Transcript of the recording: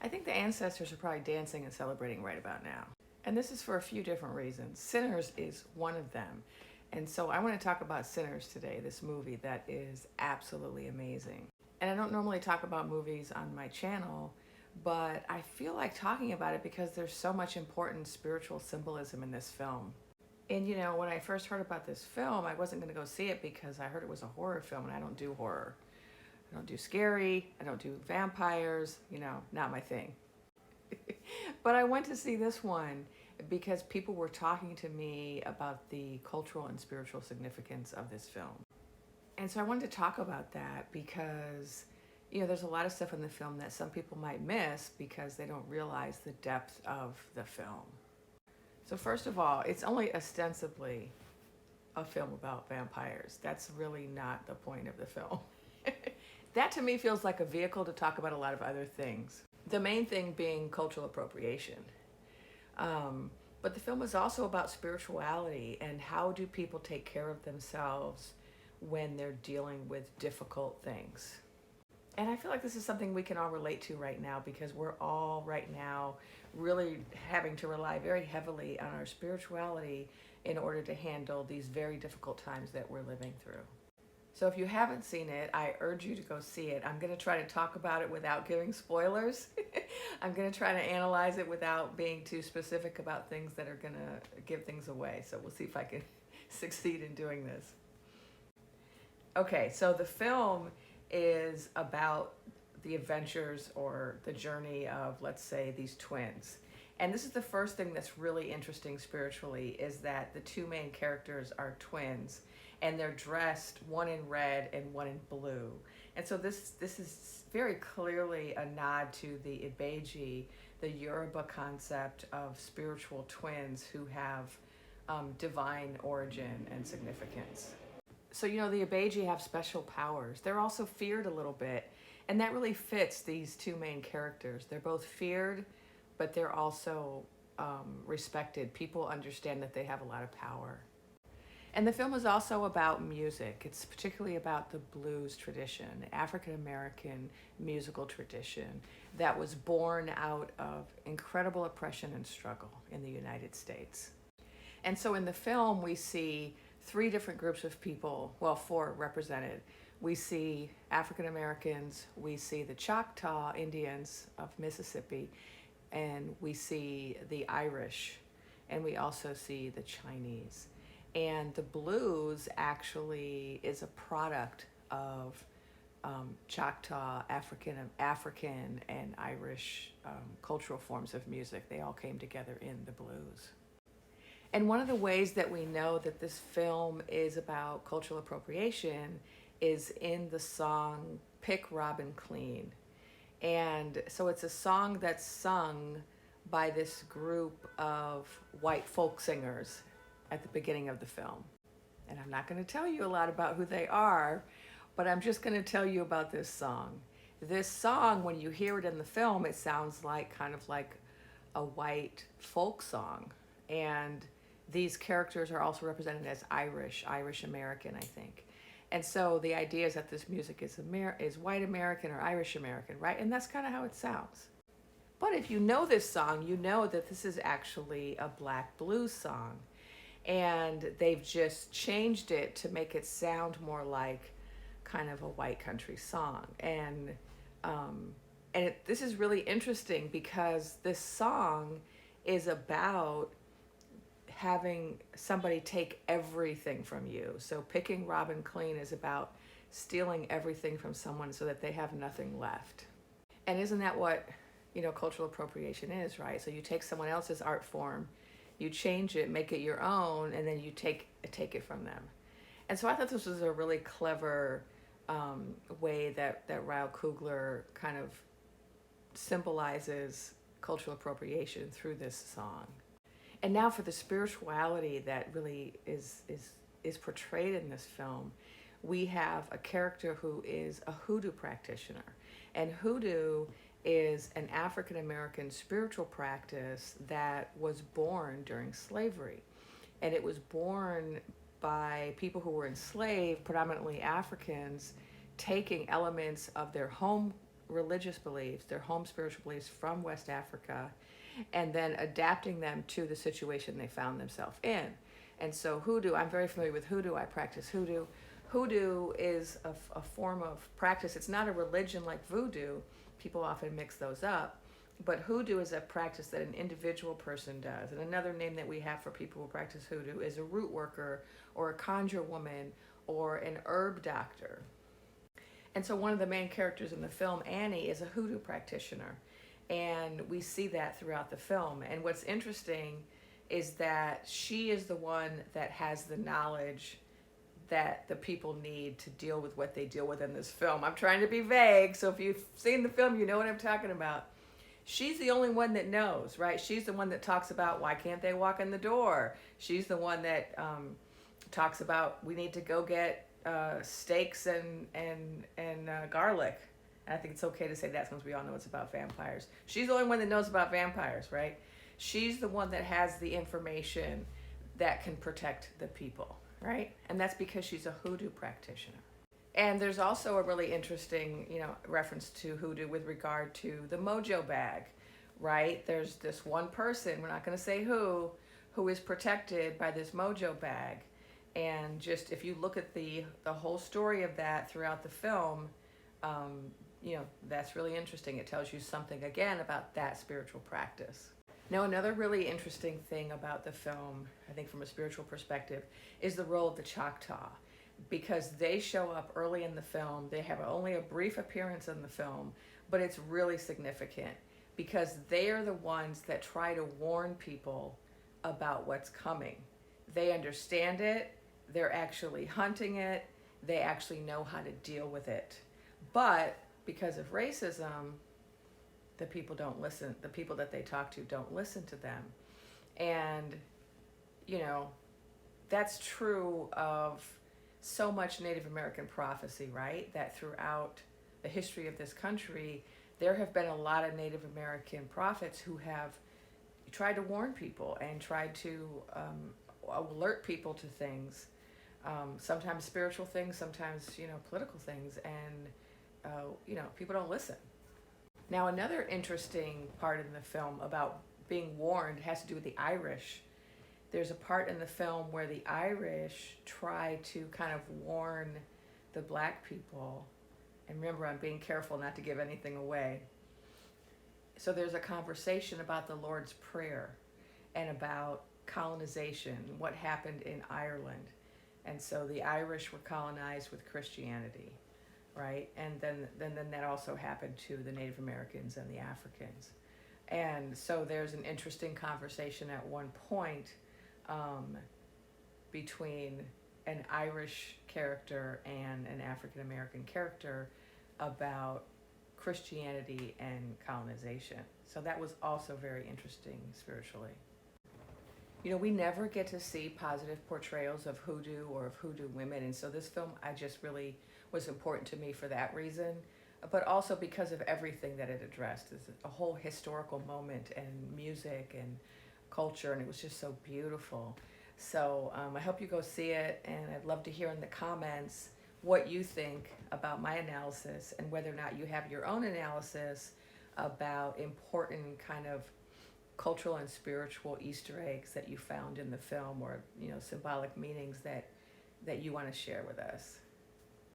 I think the ancestors are probably dancing and celebrating right about now. And this is for a few different reasons. Sinners is one of them. And so I want to talk about Sinners today, this movie that is absolutely amazing. And I don't normally talk about movies on my channel, but I feel like talking about it because there's so much important spiritual symbolism in this film. And you know, when I first heard about this film, I wasn't going to go see it because I heard it was a horror film, and I don't do horror. I don't do scary, I don't do vampires, you know, not my thing. But I went to see this one because people were talking to me about the cultural and spiritual significance of this film. And so I wanted to talk about that because, you know, there's a lot of stuff in the film that some people might miss because they don't realize the depth of the film. So first of all, it's only ostensibly a film about vampires. That's really not the point of the film. That to me feels like a vehicle to talk about a lot of other things. The main thing being cultural appropriation. But the film is also about spirituality and how do people take care of themselves when they're dealing with difficult things. And I feel like this is something we can all relate to right now because we're all right now really having to rely very heavily on our spirituality in order to handle these very difficult times that we're living through. So if you haven't seen it, I urge you to go see it. I'm going to try to talk about it without giving spoilers. I'm going to try to analyze it without being too specific about things that are going to give things away. So we'll see if I can succeed in doing this. Okay, so the film is about the adventures or the journey of, let's say, these twins. And this is the first thing that's really interesting spiritually, is that the two main characters are twins, and they're dressed, one in red and one in blue. And so this is very clearly a nod to the Ibeji, the Yoruba concept of spiritual twins who have divine origin and significance. So, you know, the Ibeji have special powers. They're also feared a little bit, and that really fits these two main characters. They're both feared, but they're also respected. People understand that they have a lot of power. And the film is also about music. It's particularly about the blues tradition, African-American musical tradition that was born out of incredible oppression and struggle in the United States. And so in the film, we see three different groups of people, well, four represented. We see African Americans, we see the Choctaw Indians of Mississippi, and we see the Irish, and we also see the Chinese. And the blues actually is a product of Choctaw, African and Irish cultural forms of music. They all came together in the blues. And one of the ways that we know that this film is about cultural appropriation is in the song Pick Robin Clean. And so it's a song that's sung by this group of white folk singers at the beginning of the film. And I'm not going to tell you a lot about who they are, but I'm just going to tell you about this song. This song, when you hear it in the film, it sounds like kind of like a white folk song. And these characters are also represented as Irish American, I think. And so the idea is that this music is white American or Irish American, right? And that's kind of how it sounds. But if you know this song, you know that this is actually a black blues song. And they've just changed it to make it sound more like kind of a white country song. And this is really interesting because this song is about having somebody take everything from you. So picking Robin Clean is about stealing everything from someone so that they have nothing left. And isn't that what, you know, cultural appropriation is, right? So you take someone else's art form, you change it, make it your own, and then you take it from them. And so I thought this was a really clever way that Ryle Coogler kind of symbolizes cultural appropriation through this song. And now for the spirituality that really is portrayed in this film, we have a character who is a Hoodoo practitioner. And Hoodoo is an African American spiritual practice that was born during slavery. And it was born by people who were enslaved, predominantly Africans, taking elements of their home religious beliefs, their home spiritual beliefs from West Africa, and then adapting them to the situation they found themselves in. And so hoodoo, I'm very familiar with hoodoo. I practice hoodoo. Hoodoo is a form of practice. It's not a religion like voodoo. People often mix those up. But hoodoo is a practice that an individual person does. And another name that we have for people who practice hoodoo is a root worker or a conjure woman or an herb doctor. And so one of the main characters in the film, Annie, is a hoodoo practitioner. And we see that throughout the film. And what's interesting is that she is the one that has the knowledge that the people need to deal with what they deal with in this film. I'm trying to be vague, so if you've seen the film, you know what I'm talking about. She's the only one that knows, right? She's the one that talks about why can't they walk in the door. She's the one that talks about we need to go get steaks and garlic. And I think it's okay to say that since we all know it's about vampires. She's the only one that knows about vampires, right? She's the one that has the information that can protect the people, right? And that's because she's a hoodoo practitioner. And there's also a really interesting, reference to hoodoo with regard to the Mojo bag, right? There's this one person, we're not going to say who is protected by this Mojo bag. And just if you look at the whole story of that throughout the film, that's really interesting. It tells you something, again, about that spiritual practice. Now, another really interesting thing about the film, I think from a spiritual perspective, is the role of the Choctaw. Because they show up early in the film. They have only a brief appearance in the film, but it's really significant because they are the ones that try to warn people about what's coming. They understand it. They're actually hunting it. They actually know how to deal with it. But because of racism, the people don't listen. The people that they talk to don't listen to them. And, that's true of so much Native American prophecy, right? That throughout the history of this country, there have been a lot of Native American prophets who have tried to warn people and tried to alert people to things, sometimes spiritual things, sometimes, political things, and, people don't listen. Now, another interesting part in the film about being warned has to do with the Irish. There's a part in the film where the Irish try to kind of warn the black people. And remember, I'm being careful not to give anything away. So there's a conversation about the Lord's Prayer and about colonization, what happened in Ireland. And so the Irish were colonized with Christianity, right? And then that also happened to the Native Americans and the Africans. And so there's an interesting conversation at one point between an Irish character and an African American character about Christianity and colonization. So that was also very interesting spiritually. We never get to see positive portrayals of hoodoo or of hoodoo women, and so this film I just really was important to me for that reason, but also because of everything that it addressed. It's a whole historical moment and music and culture, and it was just so beautiful. So I hope you go see it, and I'd love to hear in the comments what you think about my analysis and whether or not you have your own analysis about important kind of cultural and spiritual Easter eggs that you found in the film, or symbolic meanings that you want to share with us.